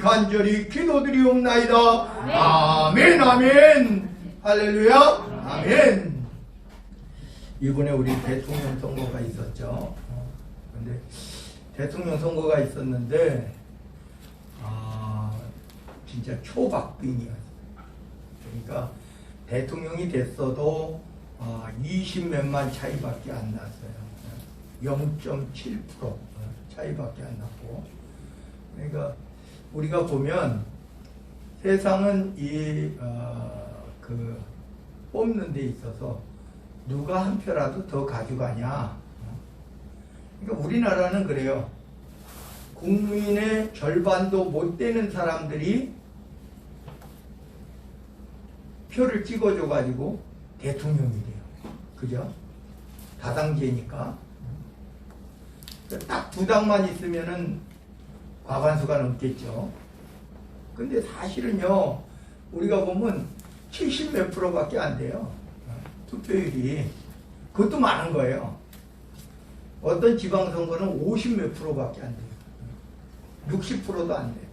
간절히 기도드리옵나이다. 네. 아멘 아멘 할렐루야 아멘. 이번에 우리 대통령 선거가 있었죠. 근데 대통령 선거가 있었는데 진짜 초박빙이었어요. 그러니까 대통령이 됐어도 20몇만 차이밖에 안 났어요. 0.7% 차이밖에 안 났고. 그러니까 우리가 보면 세상은 뽑는 데 있어서 누가 한 표라도 더 가져가냐. 그러니까 우리나라는 그래요. 국민의 절반도 못 되는 사람들이 표를 찍어줘가지고 대통령이 돼요. 그죠? 다당제니까. 딱 두 당만 있으면은 과반수가 넘겠죠. 근데 사실은요, 우리가 보면 70 몇 프로밖에 안 돼요. 투표율이. 그것도 많은 거예요. 어떤 지방선거는 50 몇 프로밖에 안 돼요. 60%도 안 돼요.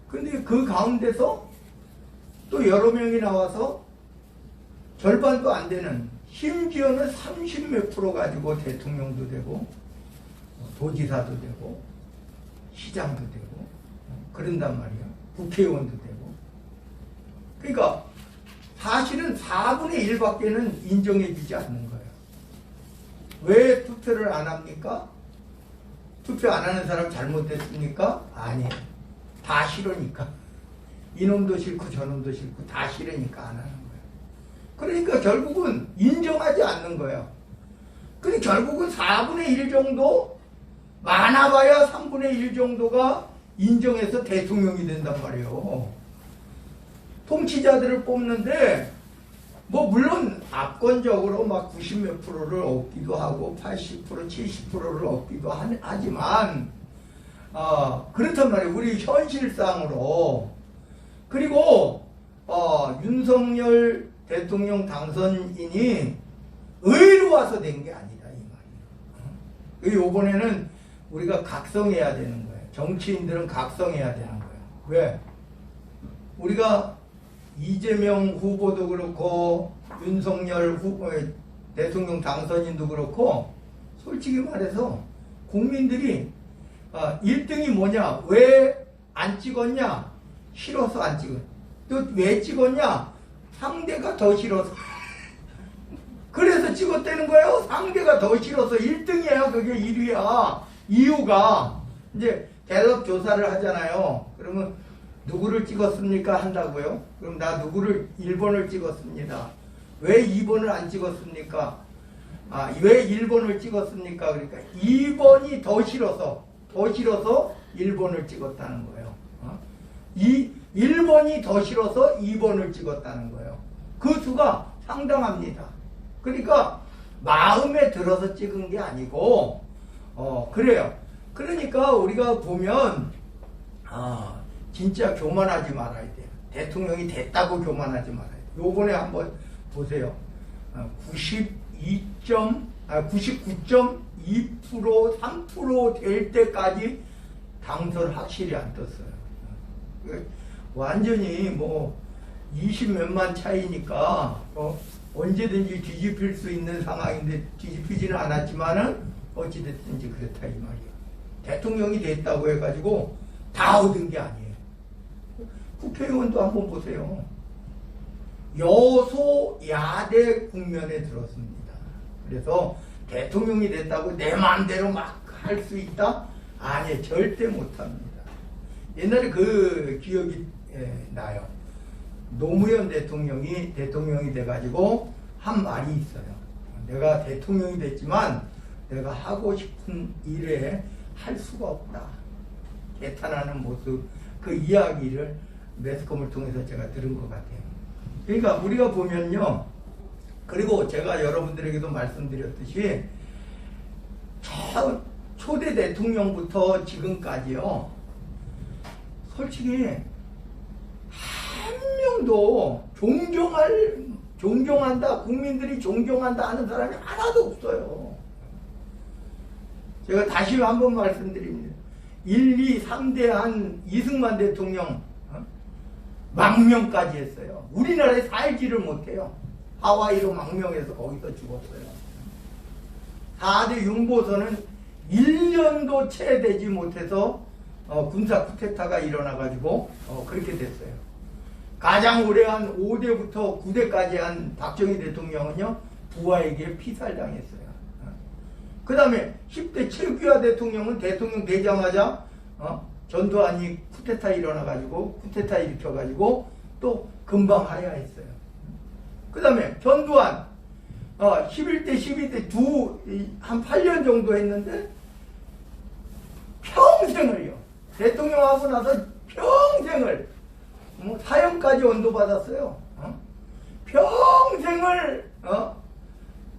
근데 그 가운데서 또 여러 명이 나와서 절반도 안 되는, 심지어는 30 몇 프로 가지고 대통령도 되고 도지사도 되고 시장도 되고 그런단 말이에요. 국회의원도 되고. 그러니까 사실은 4분의 1밖에는 인정해 주지 않는 거예요. 왜 투표를 안 합니까? 투표 안 하는 사람 잘못됐습니까? 아니에요. 다 싫으니까. 이놈도 싫고 저놈도 싫고 다 싫으니까 안 하는 거예요. 그러니까 결국은 인정하지 않는 거예요. 근데 결국은 4분의 1 정도, 많아봐야 3분의 1 정도가 인정해서 대통령이 된단 말이에요. 통치자들을 뽑는데 뭐 물론 압권적으로 막 90 몇 프로를 얻기도 하고 80% 70%를 얻기도 하지만 그렇단 말이에요. 우리 현실상으로. 그리고 윤석열 대통령 당선인이 의로 와서 된 게 아니다 이 말이에요. 이번에는 우리가 각성해야 되는 거예요. 정치인들은 각성해야 되는 거예요. 왜? 우리가 이재명 후보도 그렇고 윤석열 대통령 당선인도 그렇고 솔직히 말해서 국민들이 1등이 뭐냐? 왜 안 찍었냐? 싫어서 안 찍었. 또 왜 찍었냐? 상대가 더 싫어서. 그래서 찍었다는 거예요. 상대가 더 싫어서. 1등이야. 그게 1위야. 이유가 이제 갤럽 조사를 하잖아요. 그러면 누구를 찍었습니까? 한다고요? 그럼 나 누구를 1번을 찍었습니다. 왜 2번을 안 찍었습니까? 왜 1번을 찍었습니까? 그러니까 2번이 더 싫어서 1번을 찍었다는 거예요. 1번이 더 싫어서 2번을 찍었다는 거예요. 그 수가 상당합니다. 그러니까 마음에 들어서 찍은 게 아니고 그래요. 그러니까 우리가 보면 진짜 교만하지 말아야 돼요. 대통령이 됐다고 교만하지 말아야 돼요. 요번에 한번 보세요. 99.2% 3% 될 때까지 당선 확실히 안 떴어요. 완전히 뭐 20 몇만 차이니까 언제든지 뒤집힐 수 있는 상황인데 뒤집히지는 않았지만은 어찌됐든지 그렇다 이 말이야. 대통령이 됐다고 해가지고 다 얻은 게 아니에요. 국회의원도 한번 보세요. 여소야대 국면에 들었습니다. 그래서 대통령이 됐다고 내 마음대로 막 할 수 있다? 아니에요. 절대 못합니다. 옛날에 그 기억이 나요. 노무현 대통령이 돼가지고 한 말이 있어요. 내가 대통령이 됐지만 내가 하고 싶은 일에 할 수가 없다. 개탄하는 모습, 그 이야기를 매스컴을 통해서 제가 들은 것 같아요. 그러니까 우리가 보면요. 그리고 제가 여러분들에게도 말씀드렸듯이 초대 대통령부터 지금까지요. 솔직히 한 명도 존경한다, 국민들이 존경한다 하는 사람이 하나도 없어요. 제가 다시 한번 말씀드립니다. 1, 2, 3대 한 이승만 대통령 망명까지 했어요. 우리나라에 살지를 못해요. 하와이로 망명해서 거기서 죽었어요. 4대 윤보선은 1년도 채 되지 못해서 군사 쿠데타가 일어나가지고 그렇게 됐어요. 가장 오래 한 5대부터 9대까지 한 박정희 대통령은요, 부하에게 피살당했어요. 그 다음에 10대 최규하 대통령은 대통령 되자마자 전두환이 쿠데타 일어나가지고 쿠데타 일으켜가지고 또 금방 하야했어요. 그 다음에 전두환 11대 12대 한 8년 정도 했는데 평생을요, 대통령 하고 나서 평생을 사형까지 언도받았어요. 평생을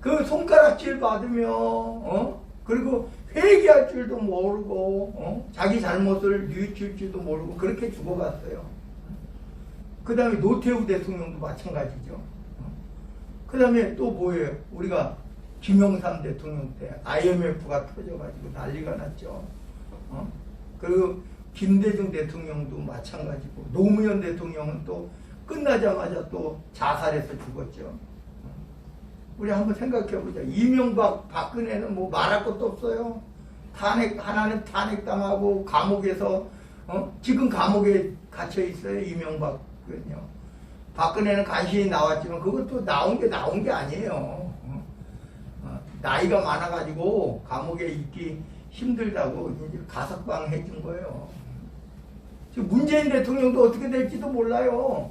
그 손가락질 받으며 그리고 회개할 줄도 모르고 자기 잘못을 뉘우칠 줄도 모르고 그렇게 죽어갔어요. 그 다음에 노태우 대통령도 마찬가지죠. 그 다음에 또 뭐예요? 우리가 김영삼 대통령 때 IMF가 터져가지고 난리가 났죠. 그리고 김대중 대통령도 마찬가지고, 노무현 대통령은 또 끝나자마자 또 자살해서 죽었죠. 우리 한번 생각해보자. 이명박, 박근혜는 뭐 말할 것도 없어요. 하나는 탄핵당하고 감옥에서 지금 감옥에 갇혀 있어요. 이명박은요. 박근혜는 간신히 나왔지만 그것도 나온 게 아니에요. 나이가 많아가지고 감옥에 있기 힘들다고 이제 가석방 해준 거예요. 지금 문재인 대통령도 어떻게 될지도 몰라요.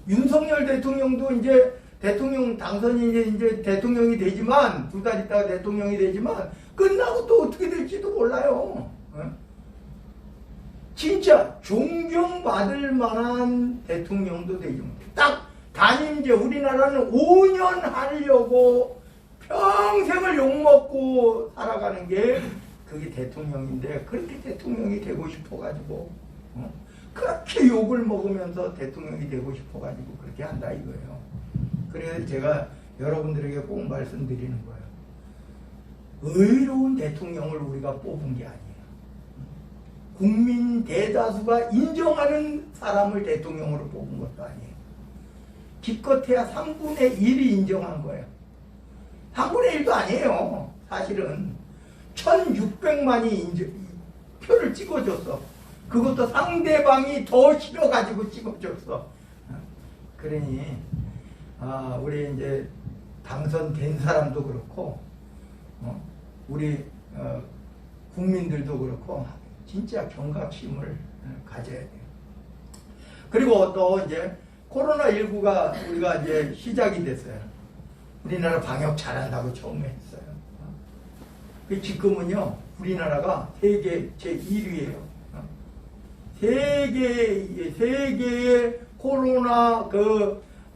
윤석열 대통령도 이제 대통령 당선이 이제 대통령이 되지만, 2달 있다가 대통령이 되지만 끝나고 또 어떻게 될지도 몰라요. 진짜 존경받을 만한 대통령도 되지 못해. 딱 단임제, 우리나라는 5년 하려고 평생을 욕먹고 살아가는 게 그게 대통령인데, 그렇게 대통령이 되고 싶어가지고 그렇게 욕을 먹으면서 대통령이 되고 싶어가지고 그렇게 한다 이거예요. 그래서 제가 여러분들에게 꼭 말씀드리는 거예요. 의로운 대통령을 우리가 뽑은 게 아니에요. 국민 대다수가 인정하는 사람을 대통령으로 뽑은 것도 아니에요. 기껏해야 3분의 1이 인정한 거예요. 3분의 1도 아니에요. 사실은 1600만이 표를 찍어줬어. 그것도 상대방이 더 싫어가지고 찍어줬어. 그러니 우리 이제 당선된 사람도 그렇고 우리 국민들도 그렇고 진짜 경각심을 가져야 돼요. 그리고 또 이제 코로나19가 우리가 이제 시작이 됐어요. 우리나라 방역 잘한다고 처음에 했어요. 지금은요, 우리나라가 세계 제1위예요. 세계의 코로나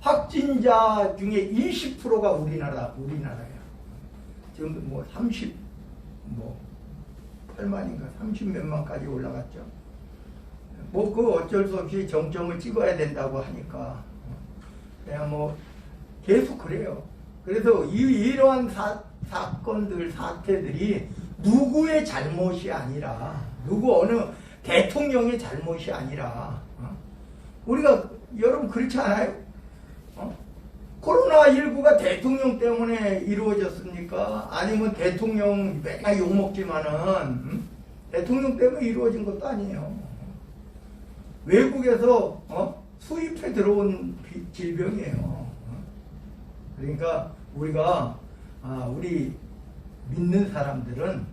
확진자 중에 20%가 우리나라예요. 지금 뭐 8만인가 30몇만까지 올라갔죠. 뭐 어쩔 수 없이 정점을 찍어야 된다고 하니까 그냥 뭐 계속 그래요. 그래서 이러한 사건들, 사태들이 누구의 잘못이 아니라, 어느 대통령의 잘못이 아니라, 우리가 여러분 그렇지 않아요? 코로나19가 대통령 때문에 이루어졌습니까? 아니면 대통령 맨날 욕먹지만은 대통령 때문에 이루어진 것도 아니에요. 외국에서 수입해 들어온 질병이에요. 그러니까 우리가 우리 믿는 사람들은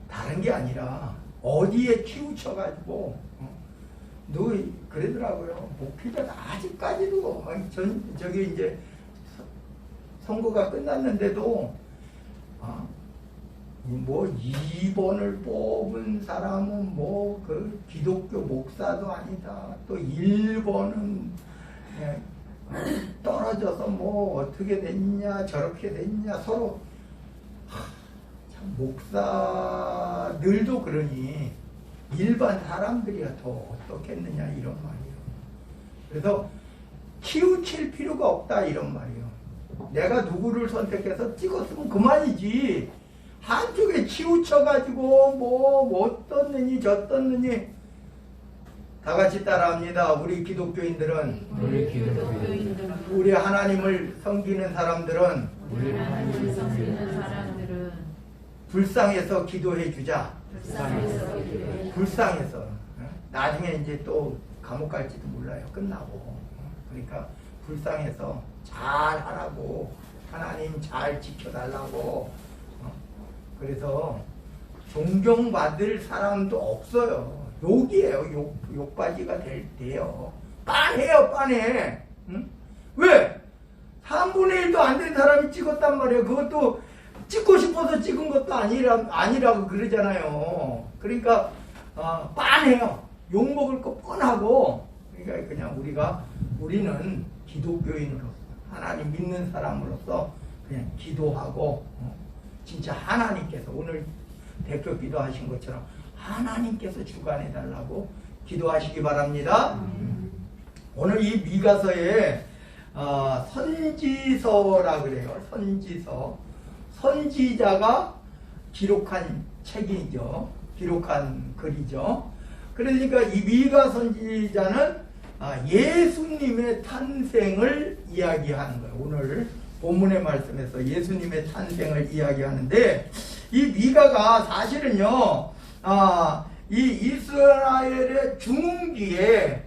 다른 게 아니라 어디에 치우쳐가지고 그러더라고요. 목회자가 아직까지도 저기 이제 선거가 끝났는데도 뭐 2번을 뽑은 사람은 뭐 기독교 목사도 아니다. 또 1번은 떨어져서 뭐 어떻게 됐냐 저렇게 됐냐 서로 참 목사들도 그러니 일반 사람들이야 더 어떻겠느냐 이런 말이에요. 그래서 치우칠 필요가 없다 이런 말이에요. 내가 누구를 선택해서 찍었으면 그만이지. 한쪽에 치우쳐가지고 뭐 떴느니 저 떴느니 다 같이 따라합니다. 우리 기독교인들은 우리 하나님을 섬기는 사람들은 불쌍해서 기도해 주자. 불쌍해서. 나중에 이제 또 감옥 갈지도 몰라요. 끝나고. 그러니까 불쌍해서 잘 하라고, 하나님 잘 지켜달라고. 그래서 존경받을 사람도 없어요. 욕이에요. 욕바지가 돼요. 빤해요, 빤해. 응? 왜? 3분의 1도 안 된 사람이 찍었단 말이에요. 그것도 찍고 싶어서 찍은 것도 아니라고 그러잖아요. 그러니까 빤해요. 욕먹을 거 뻔하고. 그러니까 그냥 우리는 기독교인으로서, 하나님 믿는 사람으로서 그냥 기도하고, 진짜 하나님께서 오늘 대표 기도하신 것처럼 하나님께서 주관해달라고 기도하시기 바랍니다. 오늘 이 미가서에 선지서라 그래요. 선지서. 선지자가 기록한 책이죠. 기록한 글이죠. 그러니까 이 미가 선지자는 예수님의 탄생을 이야기하는 거예요. 오늘 본문의 말씀에서 예수님의 탄생을 이야기하는데, 이 미가가 사실은요, 이 이스라엘의 중흥기에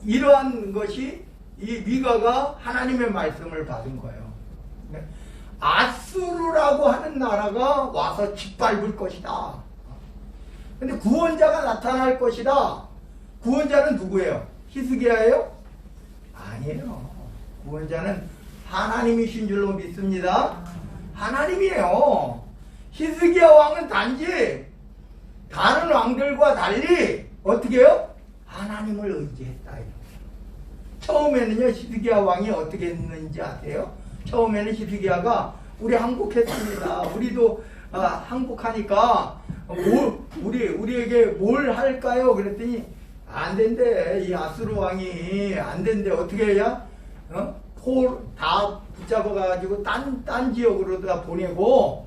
이러한 것이 이 미가가 하나님의 말씀을 받은 거예요. 아수르라고 하는 나라가 와서 짓밟을 것이다. 근데 구원자가 나타날 것이다. 구원자는 누구예요? 히스기야예요? 아니에요. 구원자는 하나님이신 줄로 믿습니다. 하나님이에요. 히스기야 왕은 단지 다른 왕들과 달리 어떻게 해요? 하나님을 의지했다. 처음에는요, 히스기야 왕이 어떻게 했는지 아세요? 처음에는 히스기야가 우리 항복했습니다. 우리도 항복하니까 우리에게 뭘 할까요? 그랬더니 안 된대. 이 아수르 왕이 안 된대. 어떻게 해야? 다 붙잡아가지고 딴 지역으로 다 보내고,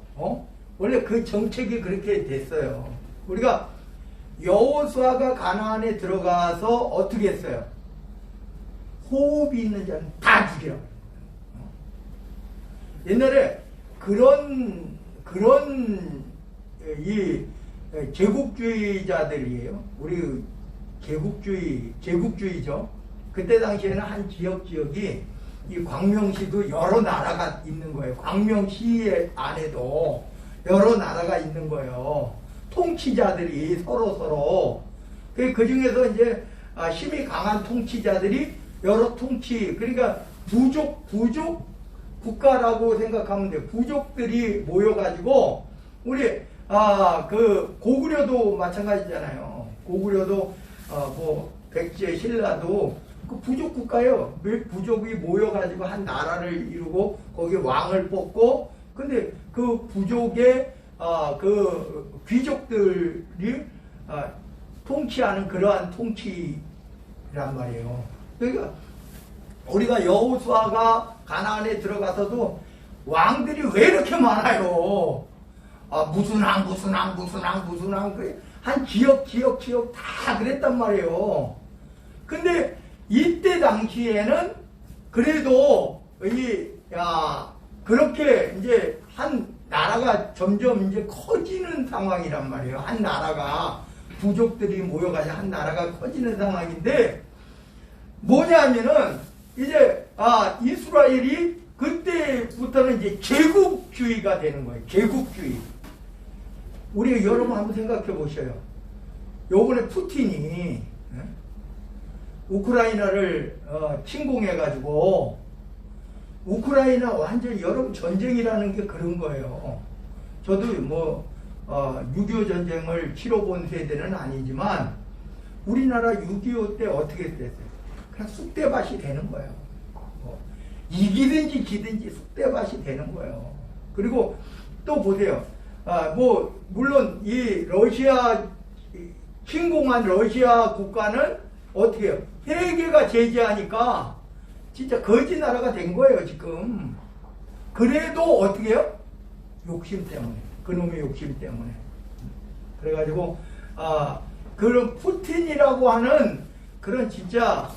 원래 그 정책이 그렇게 됐어요. 우리가 여호수아가 가나안에 들어가서 어떻게 했어요? 호흡이 있는 자는 다 죽여. 옛날에 그런 이 제국주의자들이에요. 우리 제국주의죠. 그때 당시에는 한 지역이 이 광명시도 여러 나라가 있는 거예요. 광명시 안에도 여러 나라가 있는 거예요. 통치자들이 서로 그 중에서 이제 힘이 강한 통치자들이 여러 그러니까 부족 국가라고 생각하면 돼요. 부족들이 모여가지고 우리 그 고구려도 마찬가지잖아요. 고구려도 뭐 백제 신라도 그 부족 국가예요. 부족이 모여가지고 한 나라를 이루고 거기에 왕을 뽑고, 근데 그 부족의 그 귀족들이 통치하는 그러한 통치란 말이에요. 그러니까 우리가 여호수아가 가나안에 들어가서도 왕들이 왜 이렇게 많아요? 무슨 왕 한 지역 다 그랬단 말이에요. 근데 이때 당시에는 그래도 그렇게 이제 한 나라가 점점 이제 커지는 상황이란 말이에요. 한 나라가 부족들이 모여가지고 한 나라가 커지는 상황인데, 뭐냐면은 이제 이스라엘이 그때부터는 이제 제국주의가 되는 거예요. 제국주의. 우리 여러분 한번 생각해 보셔요. 요번에 푸틴이 우크라이나를 침공해 가지고 우크라이나 완전 여러분 전쟁이라는 게 그런 거예요. 저도 뭐 6.25 전쟁을 치러본 세대는 아니지만 우리나라 6.25 때 어떻게 됐어요? 그냥 쑥대밭이 되는 거예요. 이기든지 지든지 쑥대밭이 되는 거예요. 그리고 또 보세요. 뭐 물론 이 러시아 침공한 러시아 국가는 어떻게 해요? 세계가 제재하니까 진짜 거지 나라가 된 거예요 지금. 그래도 어떻게 해요? 욕심 때문에. 그놈의 욕심 때문에. 그래가지고, 그런 푸틴이라고 하는 그런 진짜,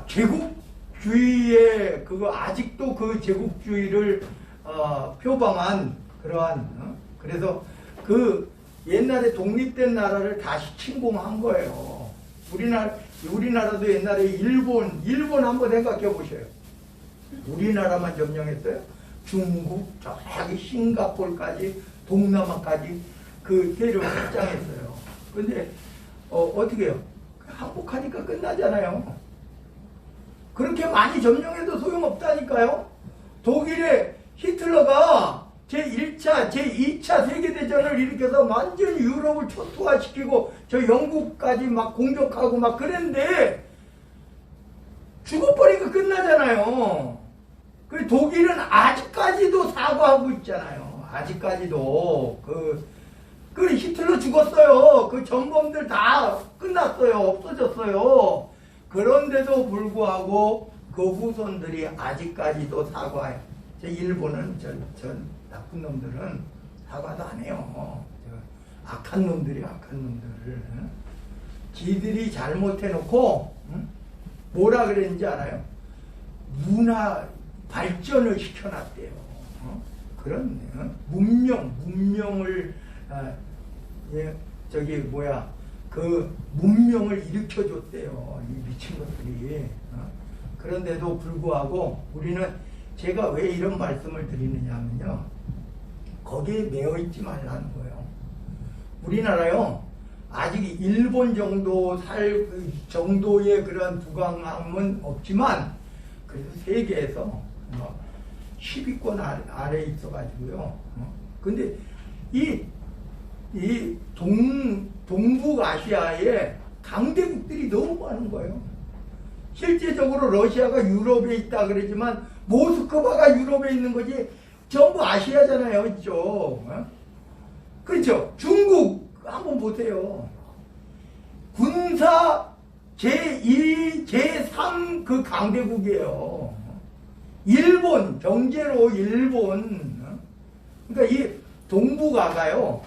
제국주의의, 그거, 아직도 그 제국주의를, 표방한 그러한, 그래서 그 옛날에 독립된 나라를 다시 침공한 거예요. 우리나라도 옛날에 일본 한번 생각해 보셔요. 우리나라만 점령했어요? 중국, 저기 싱가포르까지, 동남아까지 그 세력을 확장했어요. 근데, 어떻게 해요? 항복하니까 끝나잖아요. 그렇게 많이 점령해도 소용없다니까요. 독일의 히틀러가 제1차, 제2차 세계대전을 일으켜서 완전히 유럽을 초토화시키고 저 영국까지 막 공격하고 막 그랬는데 죽어버리니까 끝나잖아요. 그 독일은 아직까지도 사과하고 있잖아요. 아직까지도. 그 히틀러 죽었어요. 그 전범들 다 끝났어요. 없어졌어요. 그런데도 불구하고 그 후손들이 아직까지도 사과해요. 일본은 전 나쁜 놈들은 사과도 안 해요. 악한 놈들이 악한 놈들. 지들이 잘못해놓고 뭐라 그랬는지 알아요? 문화 발전을 시켜놨대요. 그런 문명을 그 문명을 일으켜줬대요. 이 미친 것들이. 그런데도 불구하고 우리는 제가 왜 이런 말씀을 드리느냐면요. 거기에 매여있지 말라는 거예요. 우리나라요. 아직 일본 정도의 그런 부강함은 없지만 그래도 세계에서 10위권 아래에 있어가지고요. 근데 이 동북아시아에 강대국들이 너무 많은 거예요. 실제적으로 러시아가 유럽에 있다 그러지만 모스크바가 유럽에 있는 거지 전부 아시아잖아요. 이쪽. 그렇죠. 중국 한번 보세요. 군사 제2, 제3 그 강대국이에요. 일본, 경제로 일본. 그러니까 이 동북아가요.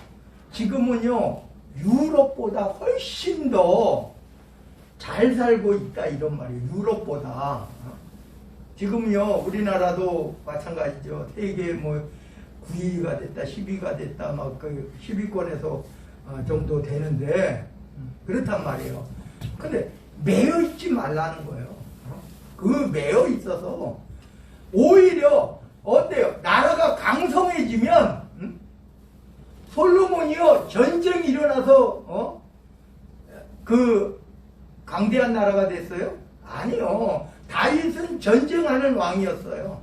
지금은요. 유럽보다 훨씬 더 잘 살고 있다 이런 말이에요. 유럽보다. 지금요. 우리나라도 마찬가지죠. 세계 9위가 됐다, 10위가 됐다, 막 그 10위권에서 정도 되는데 그렇단 말이에요. 근데 매여 있지 말라는 거예요. 그 매여 있어서 오히려 어때요? 나라가 강성해지면 솔로몬이요 전쟁이 일어나서 그 강대한 나라가 됐어요? 아니요. 다윗은 전쟁하는 왕이었어요.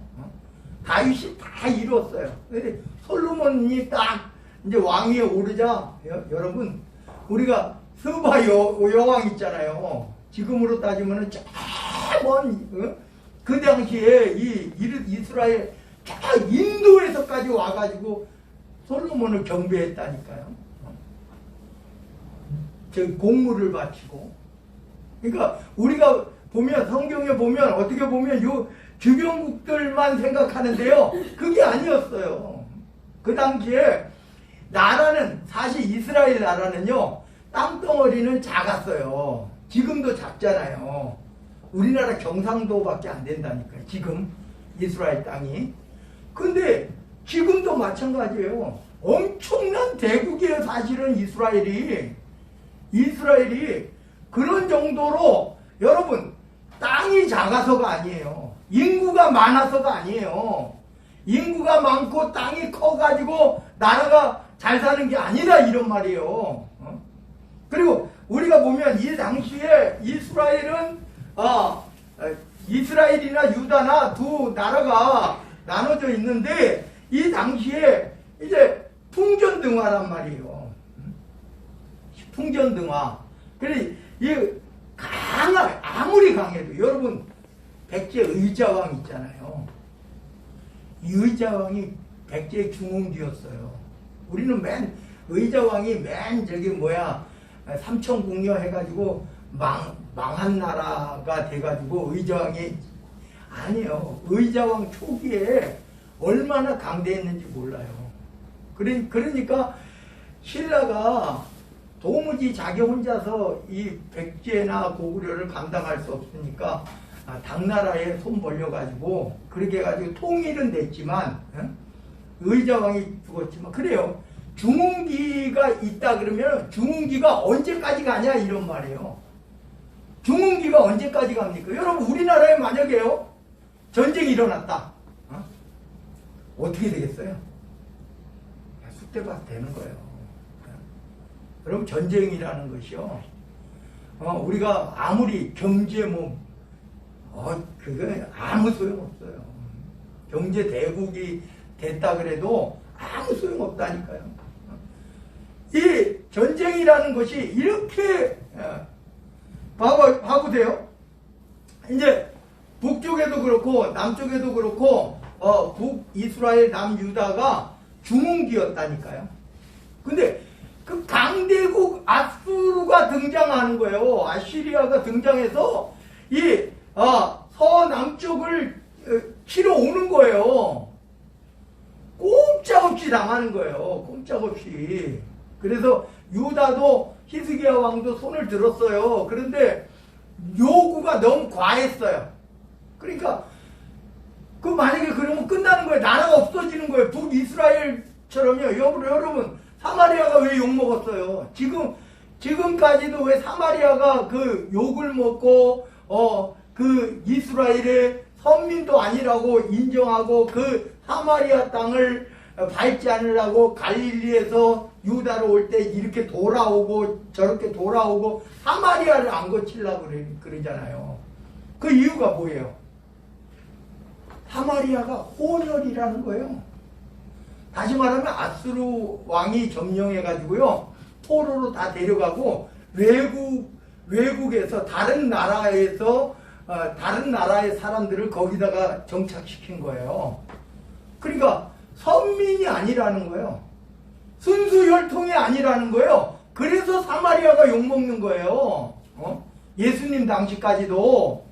다윗이 다 이뤘어요. 근데 솔로몬이 딱 이제 왕위에 오르자 여러분 우리가 스바 여왕 있잖아요. 지금으로 따지면은 저먼 그 당시에 이 이스라엘 저 인도에서까지 와가지고 솔로몬을 경배했다니까요. 저 공물을 바치고. 그러니까 우리가 보면 성경에 보면 어떻게 보면 요 주변국들만 생각하는데요. 그게 아니었어요. 그 당시에 나라는 사실 이스라엘 나라는요. 땅덩어리는 작았어요. 지금도 작잖아요. 우리나라 경상도밖에 안 된다니까요. 지금 이스라엘 땅이. 근데 지금도 마찬가지예요. 엄청난 대국이에요. 사실은 이스라엘이 그런 정도로 여러분 땅이 작아서가 아니에요. 인구가 많아서가 아니에요. 인구가 많고 땅이 커가지고 나라가 잘 사는 게 아니라 이런 말이에요. 그리고 우리가 보면 이 당시에 이스라엘이나 유다나 두 나라가 나눠져 있는데 이 당시에 이제 풍전등화란 말이에요. 풍전등화. 그래 아무리 강해도 여러분 백제 의자왕 있잖아요. 이 의자왕이 백제 중흥기였어요. 우리는 의자왕이 삼천궁녀 해가지고 망한 나라가 돼가지고 의자왕이 아니에요. 의자왕 초기에 얼마나 강대했는지 몰라요. 그러니까 신라가 도무지 자기 혼자서 이 백제나 고구려를 감당할 수 없으니까 당나라에 손 벌려가지고 그렇게 해가지고 통일은 됐지만 의자왕이 죽었지만 그래요. 중흥기가 있다 그러면 중흥기가 언제까지 가냐 이런 말이에요. 중흥기가 언제까지 갑니까? 여러분 우리나라에 만약에요 전쟁이 일어났다. 어떻게 되겠어요? 쑥대밭 되는 거예요. 여러분 전쟁이라는 것이요. 우리가 아무리 경제 그거 아무 소용없어요. 경제 대국이 됐다 그래도 아무 소용없다니까요. 이 전쟁이라는 것이 이렇게 봐보세요. 이제 북쪽에도 그렇고 남쪽에도 그렇고 북이스라엘 남유다가 중흥기였다니까요. 근데 그 강대국 아수르가 등장하는 거예요. 아시리아가 등장해서 이 서남쪽을 치러 오는 거예요. 꼼짝없이 당하는 거예요. 꼼짝없이. 그래서 유다도 히스기야 왕도 손을 들었어요. 그런데 요구가 너무 과했어요. 그러니까 만약에 그러면 끝나는 거예요. 나라가 없어지는 거예요. 북이스라엘처럼요. 여러분 사마리아가 왜 욕먹었어요? 지금까지도 왜 사마리아가 그 욕을 먹고 그 이스라엘의 선민도 아니라고 인정하고 그 사마리아 땅을 밟지 않으려고 갈릴리에서 유다로 올 때 이렇게 돌아오고 저렇게 돌아오고 사마리아를 안 거치려고 그러잖아요. 그 이유가 뭐예요? 사마리아가 혼혈이라는 거예요. 다시 말하면 아수르 왕이 점령해가지고요 포로로 다 데려가고 외국에서 다른 나라에서 다른 나라의 사람들을 거기다가 정착시킨 거예요. 그러니까 선민이 아니라는 거예요. 순수 혈통이 아니라는 거예요. 그래서 사마리아가 욕먹는 거예요. 예수님 당시까지도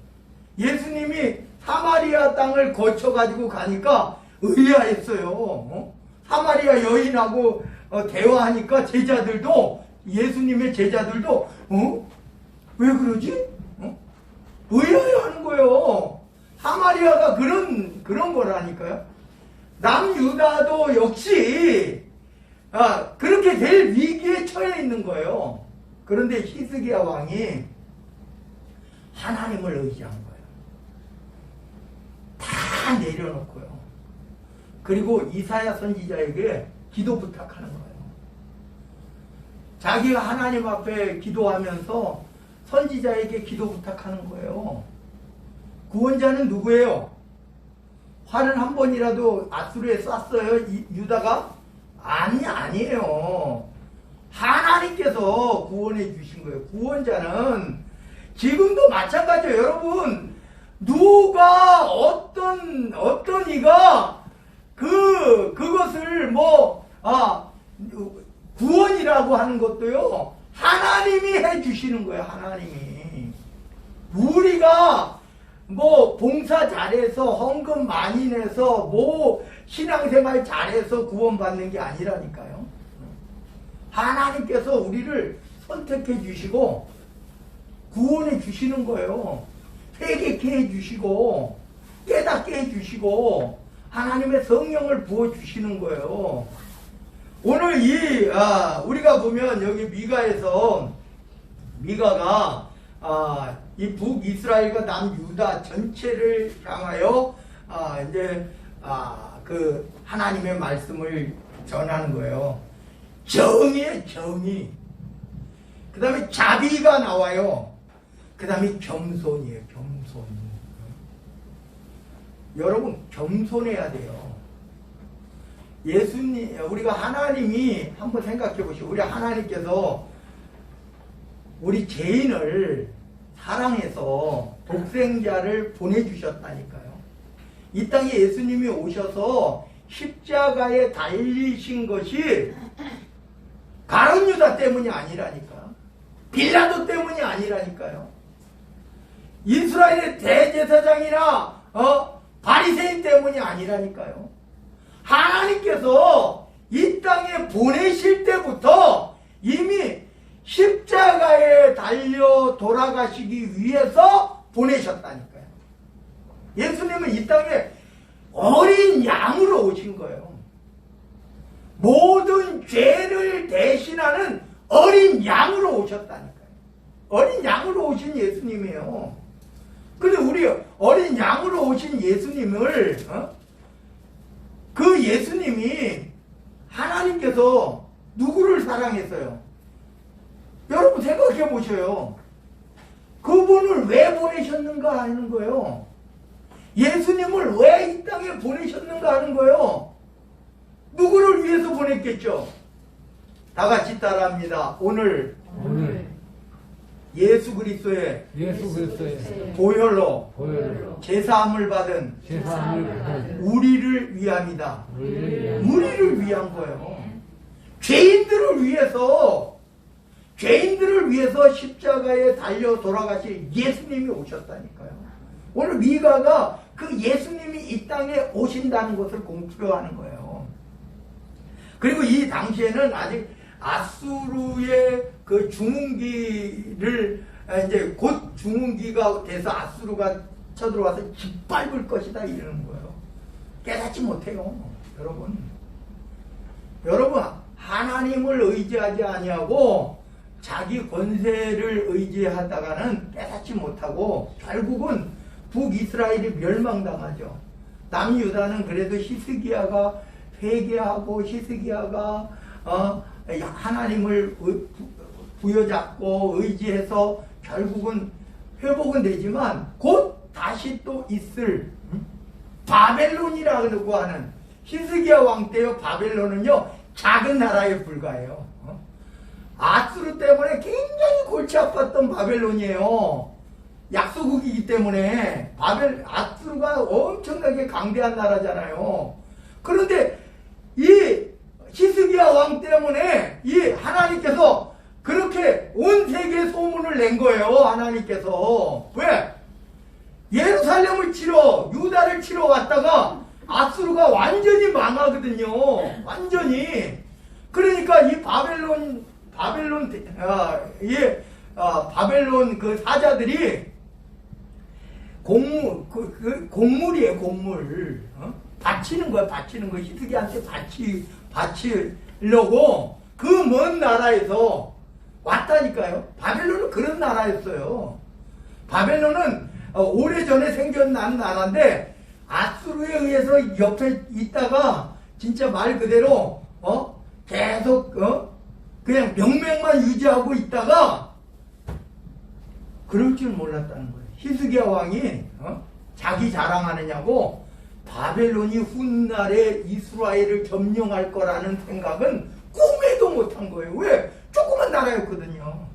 예수님이 사마리아 땅을 거쳐가지고 가니까 의아했어요. 사마리아 여인하고 대화하니까 제자들도 예수님의 제자들도 왜 그러지? 의아해하는 거예요. 사마리아가 그런 거라니까요. 남유다도 역시 그렇게 될 위기에 처해 있는 거예요. 그런데 히스기야 왕이 하나님을 의지한 거예요. 다 내려놓고요. 그리고 이사야 선지자에게 기도 부탁하는 거예요. 자기가 하나님 앞에 기도하면서 선지자에게 기도 부탁하는 거예요. 구원자는 누구예요? 활을 한 번이라도 아수르에 쐈어요? 유다가? 아니에요. 하나님께서 구원해 주신 거예요. 구원자는 지금도 마찬가지예요. 여러분 누가 어떤 이가 그것을 구원이라고 하는 것도요 하나님이 해 주시는 거예요. 하나님이. 우리가 봉사 잘해서 헌금 많이 내서 신앙생활 잘해서 구원받는 게 아니라니까요. 하나님께서 우리를 선택해 주시고 구원해 주시는 거예요. 회개케 해 주시고 깨닫게 해 주시고 하나님의 성령을 부어 주시는 거예요. 오늘 우리가 보면 여기 미가가 이 북이스라엘과 남유다 전체를 향하여 그 하나님의 말씀을 전하는 거예요. 정의예요, 정의. 그 다음에 자비가 나와요. 그 다음에 겸손이에요, 겸손. 여러분, 겸손해야 돼요. 우리가 하나님이 한번 생각해 보시오. 우리 하나님께서 우리 죄인을 사랑해서 독생자를 보내주셨다니까요. 이 땅에 예수님이 오셔서 십자가에 달리신 것이 가룟 유다 때문이 아니라니까. 빌라도 때문이 아니라니까요. 이스라엘의 대제사장이나 바리새인 때문이 아니라니까요. 하나님께서 이 땅에 보내실 때부터 이미 십자가에 달려 돌아가시기 위해서 보내셨다니까요. 예수님은 이 땅에 어린 양으로 오신 거예요. 모든 죄를 대신하는 어린 양으로 오셨다니까요. 어린 양으로 오신 예수님이에요. 근데 우리 어린 양으로 오신 예수님을 그 예수님이 하나님께서 누구를 사랑했어요? 여러분 생각해 보셔요. 그분을 왜 보내셨는가 하는 거예요. 예수님을 왜 이 땅에 보내셨는가 하는 거예요. 누구를 위해서 보냈겠죠? 다 같이 따라합니다. 오늘 예수 그리스도의 보혈로 제사함을 받은 우리를 위함이다. 우리를 위한 거예요. 죄인들을 위해서 십자가에 달려 돌아가실 예수님이 오셨다니까요. 오늘 미가가 그 예수님이 이 땅에 오신다는 것을 공표하는 거예요. 그리고 이 당시에는 아직 아수르의 그 중흥기를 이제 곧 중흥기가 돼서 아수르가 쳐들어와서 짓밟을 것이다 이러는 거예요. 깨닫지 못해요. 여러분 하나님을 의지하지 아니하고 자기 권세를 의지하다가는 깨닫지 못하고 결국은 북이스라엘이 멸망당하죠. 남유다는 그래도 히스기야가 회개하고 히스기야가 하나님을 부여잡고 의지해서 결국은 회복은 되지만 곧 다시 또 있을 바벨론이라고 하는 히스기야 왕 때요. 바벨론은요 작은 나라에 불과해요. 아수르 때문에 굉장히 골치 아팠던 바벨론이에요. 약소국이기 때문에 아수르가 엄청나게 강대한 나라잖아요. 그런데 이 히스기야 왕 때문에 이 하나님께서 그렇게 온 세계에 소문을 낸 거예요. 하나님께서 왜? 예루살렘을 유다를 치러 왔다가 아수르가 완전히 망하거든요. 완전히. 그러니까 이 바벨론 그 사자들이 곡물이에요, 곡물. 바치는 거야. 히스기야한테 바치려고 그 먼 나라에서 왔다니까요. 바벨론은 그런 나라였어요. 바벨론은 오래전에 생겨난 나라인데 아수르에 의해서 옆에 있다가 진짜 말 그대로 계속 그냥 명맥만 유지하고 있다가 그럴 줄 몰랐다는 거예요. 히스기야 왕이 자기 자랑하느냐고 바벨론이 훗날에 이스라엘을 점령할 거라는 생각은 꿈에도 못한 거예요. 왜? 조그만 나라였거든요.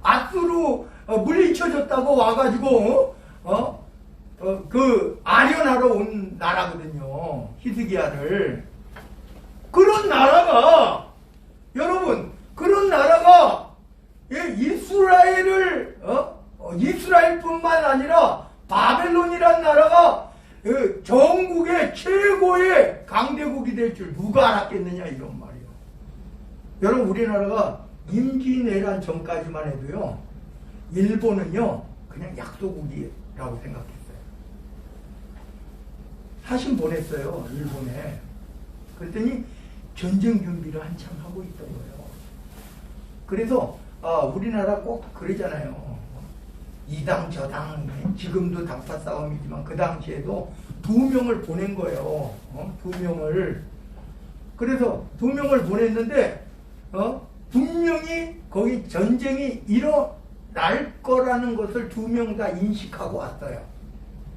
아수르 물리쳐줬다고 와가지고 그 아련하러 온 나라거든요. 히스기야를. 그런 나라가 이스라엘뿐만 아니라 바벨론이란 나라가 전국의 최고의 강대국이 될 줄 누가 알았겠느냐 이런 말이에요. 여러분 우리나라가 임진왜란 전까지만 해도요. 일본은요. 그냥 약소국이라고 생각했어요. 사신 보냈어요. 일본에. 그랬더니 전쟁 준비를 한참 하고 있던 거예요. 그래서 우리나라 꼭 그러잖아요. 이당 저당 지금도 당파 싸움이지만 그 당시에도 2명을 보낸 거예요. 2명을. 그래서 2명을 보냈는데 분명히 거기 전쟁이 일어날 거라는 것을 2명 다 인식하고 왔어요.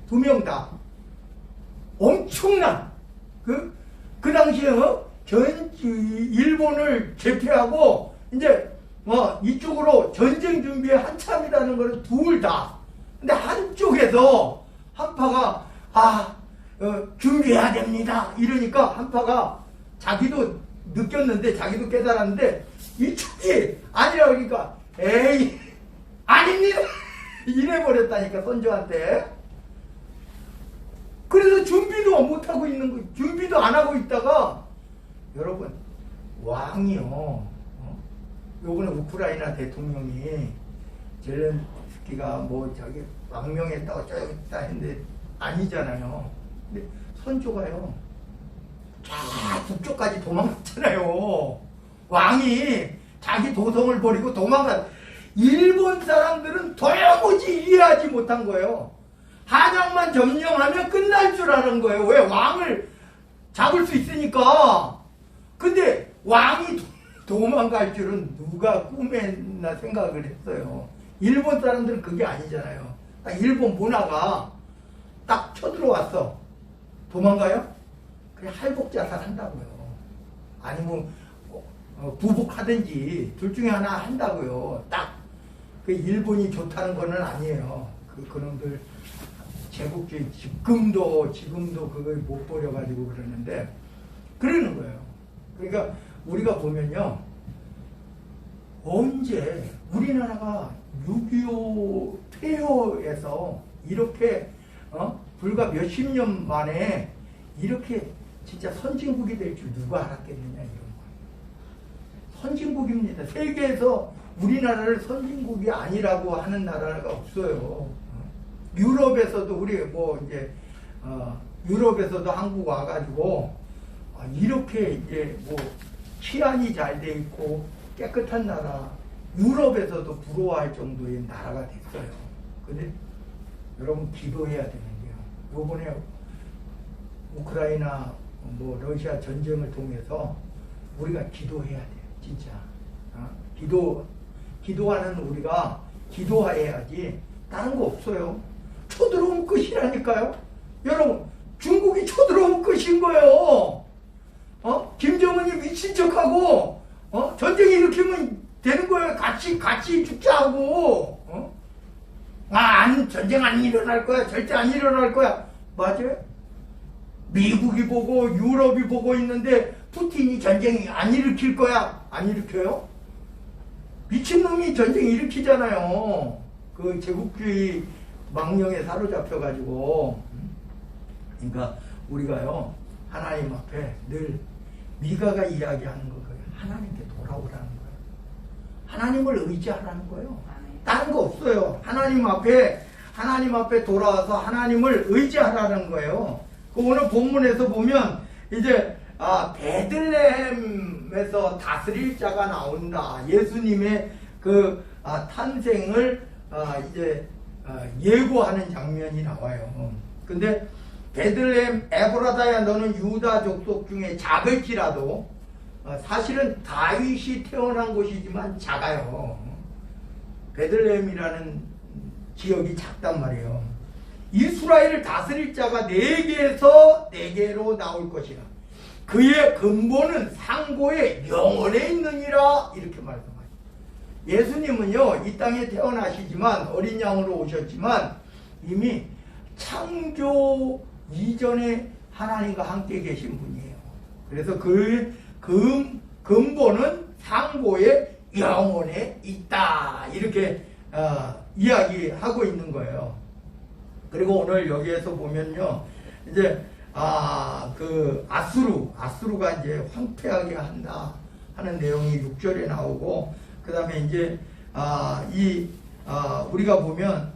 2명 다. 엄청난 그 당시에 일본을 제패하고 이제 이쪽으로 전쟁 준비에 한참이라는 것을 둘 다. 근데 한쪽에서 한파가 준비해야 됩니다. 이러니까 한파가 자기도 느꼈는데 자기도 깨달았는데 이쪽이 아니라 그러니까 에이 아닙니다. 이래버렸다니까 선조한테. 그래서 준비도 못하고 있는 거예요. 준비도 안 하고 있다가 여러분 왕이요. 요번에 우크라이나 대통령이 젤렌스키가 뭐 저기 망명했다 어쩌고 했다 했는데 아니잖아요. 근데 선조가요. 쫙 북쪽까지 도망갔잖아요. 왕이 자기 도성을 버리고 도망간. 일본 사람들은 도무지 이해하지 못한 거예요. 한양만 점령하면 끝날 줄 아는 거예요. 왜? 왕을 잡을 수 있으니까. 근데 왕이 도망갈 줄은 누가 꿈에나 생각을 했어요. 일본 사람들은 그게 아니잖아요. 일본 문화가 딱 쳐들어왔어. 도망가요? 그냥 할복자살 한다고요. 아니면 부복하든지 둘 중에 하나 한다고요. 딱 그 일본이 좋다는 거는 아니에요. 그놈들 제국주의 지금도 그걸 못 버려가지고 그러는데 그러는 거예요. 그러니까 우리가 보면요, 언제 우리나라가 6.25 폐허에서 이렇게 불과 몇십 년 만에 이렇게 진짜 선진국이 될 줄 누가 알았겠느냐 이런 거예요. 선진국입니다. 세계에서 우리나라를 선진국이 아니라고 하는 나라가 없어요. 유럽에서도 우리 뭐 이제 유럽에서도 한국 와가지고 이렇게 이제 뭐 치안이 잘 돼 있고 깨끗한 나라, 유럽에서도 부러워할 정도의 나라가 됐어요. 근데 여러분 기도해야 되는 게요. 요번에 우크라이나 뭐 러시아 전쟁을 통해서 우리가 기도해야 돼요. 진짜. 기도하는 우리가 기도해야지 다른 거 없어요. 쳐들어오면 끝이라니까요. 여러분 중국이 쳐들어오면 끝인 거예요. 김정은이 미친 척하고 전쟁 일으키면 되는 거예요. 같이 죽자고. 전쟁 안 일어날 거야. 절대 안 일어날 거야. 맞아요? 미국이 보고 유럽이 보고 있는데 푸틴이 전쟁 안 일으킬 거야. 안 일으켜요? 미친놈이 전쟁 일으키잖아요. 그 제국주의 망령에 사로잡혀가지고. 그러니까 우리가요 하나님 앞에 늘 미가가 이야기하는 거예요. 하나님께 돌아오라는 거예요. 하나님을 의지하라는 거예요. 다른 거 없어요. 하나님 앞에 돌아와서 하나님을 의지하라는 거예요. 오늘 본문에서 보면 이제 베들레헴에서 다스릴 자가 나온다. 예수님의 그 탄생을 이제 예고하는 장면이 나와요. 근데 베들레헴 에브라다야 너는 유다 족속 중에 작을지라도 사실은 다윗이 태어난 곳이지만 작아요. 베들레헴이라는 지역이 작단 말이에요. 이스라엘을 다스릴 자가 네개에서 네개로 나올 것이라. 그의 근본은 상고의 영원에 있느니라. 이렇게 말씀하죠. 예수님은요 이 땅에 태어나시지만 어린 양으로 오셨지만 이미 창조 이전에 하나님과 함께 계신 분이에요. 그래서 그 근본은 상고의 영원에 있다. 이렇게 이야기하고 있는 거예요. 그리고 오늘 여기에서 보면요, 이제 그 아수르가 이제 황폐하게 한다 하는 내용이 6절에 나오고, 그 다음에 이제 우리가 보면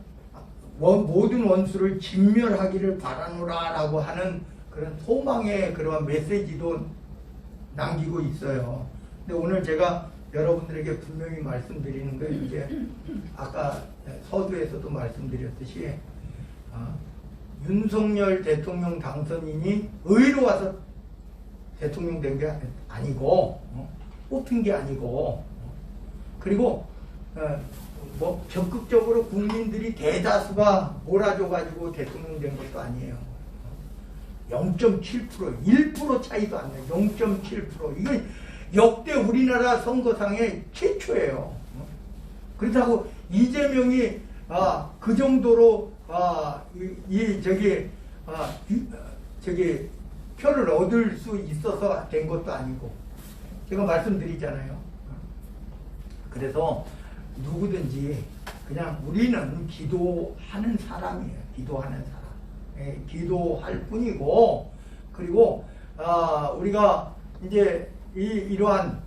모든 원수를 진멸하기를 바라노라라고 하는 그런 소망의 그런 메시지도 남기고 있어요. 근데 오늘 제가 여러분들에게 분명히 말씀드리는 거 이제 아까 서두에서도 말씀드렸듯이 윤석열 대통령 당선인이 의로 와서 대통령 된 게 아니고 뽑힌 게 아니고, 그리고 뭐 적극적으로 국민들이 대다수가 몰아줘가지고 대통령 된 것도 아니에요. 0.7% 1% 차이도 안 나요. 0.7%. 이건 역대 우리나라 선거상의 최초예요. 그렇다고 이재명이 그 정도로 저기 표를 얻을 수 있어서 된 것도 아니고, 제가 말씀드리잖아요. 그래서 누구든지 그냥 우리는 기도하는 사람이에요. 기도하는 사람. 기도할 뿐이고, 그리고 우리가 이제 이러한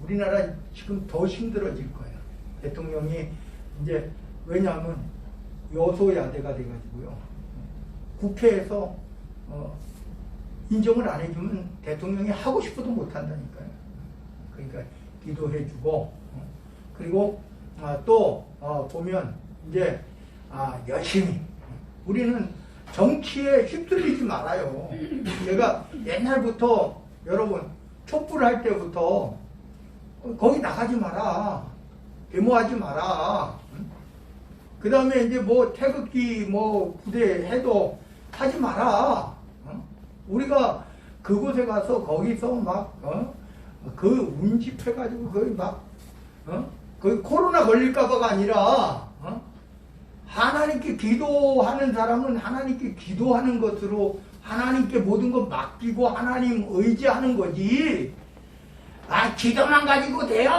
우리나라 지금 더 힘들어질 거예요. 대통령이 이제 왜냐하면 여소야대가 돼가지고요. 국회에서 인정을 안 해주면 대통령이 하고 싶어도 못 한다니까요. 그러니까 기도해주고, 그리고 또 보면 이제 열심히 우리는 정치에 휩쓸리지 말아요. 제가 옛날부터 여러분 촛불 할 때부터 거기 나가지 마라, 데모하지 마라. 그 다음에 이제 뭐 태극기 뭐 부대 해도 하지 마라. 우리가 그곳에 가서 거기서 막 그 운집해가지고 거기 막 그 코로나 걸릴까봐가 아니라 하나님께 기도하는 사람은 하나님께 기도하는 것으로 하나님께 모든 것 맡기고 하나님 의지하는 거지. 기도만 가지고 돼요?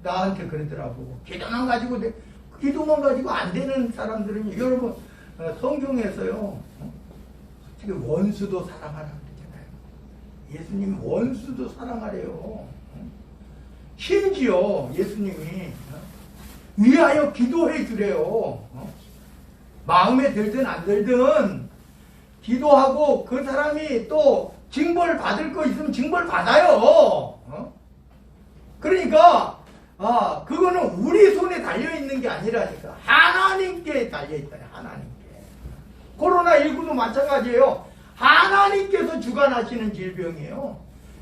나한테 그러더라고. 기도만 가지고 돼. 기도만 가지고 안 되는 사람들은 여러분 성경에서요. 지금 원수도 사랑하라 그러잖아요. 예수님 원수도 사랑하래요. 심지어 예수님이 위하여 기도해 주래요. 마음에 들든 안 들든 기도하고 그 사람이 또 징벌 받을 거 있으면 징벌 받아요. 그러니까 그거는 우리 손에 달려 있는 게 아니라니까 하나님께 달려 있다요. 하나님께. 코로나19도 마찬가지예요. 하나님께서 주관하시는 질병이에요.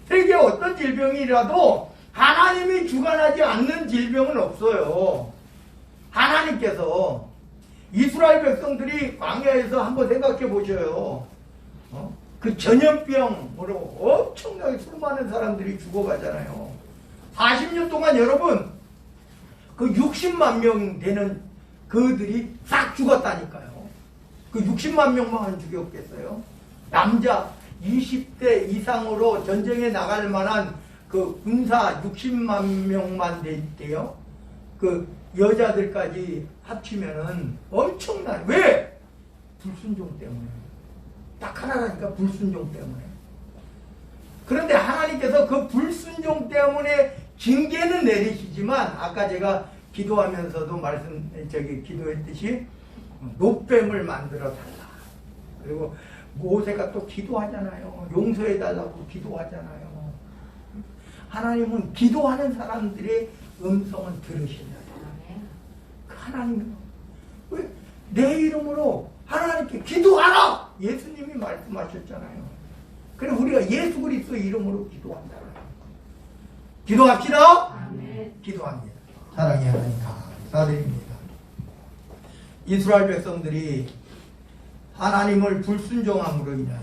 세계 어떤 질병이라도 하나님이 주관하지 않는 질병은 없어요. 하나님께서. 이스라엘 백성들이 광야에서 한번 생각해 보셔요. 그 전염병으로 엄청나게 수많은 사람들이 죽어가잖아요. 40년 동안 여러분 그 60만 명 되는 그들이 싹 죽었다니까요. 그 60만 명만 죽였겠어요? 남자 20대 이상으로 전쟁에 나갈 만한 그 군사 60만 명만 됐대요. 그 여자들까지 합치면은 엄청난. 왜? 불순종 때문에. 딱 하나라니까, 불순종 때문에. 그런데 하나님께서 그 불순종 때문에 징계는 내리시지만 아까 제가 기도하면서도 기도했듯이 노뱀을 만들어 달라. 그리고 모세가 또 기도하잖아요. 용서해 달라고 기도하잖아요. 하나님은 기도하는 사람들의 음성은 들으신다. 하나님은 왜? 내 이름으로 하나님께 기도하라! 예수님이 말씀하셨잖아요. 그래 우리가 예수 그리스도 이름으로 기도한다. 기도합시다. 아멘. 기도합니다. 사랑의 하나님 감사드립니다. 이스라엘 백성들이 하나님을 불순종함으로 인하여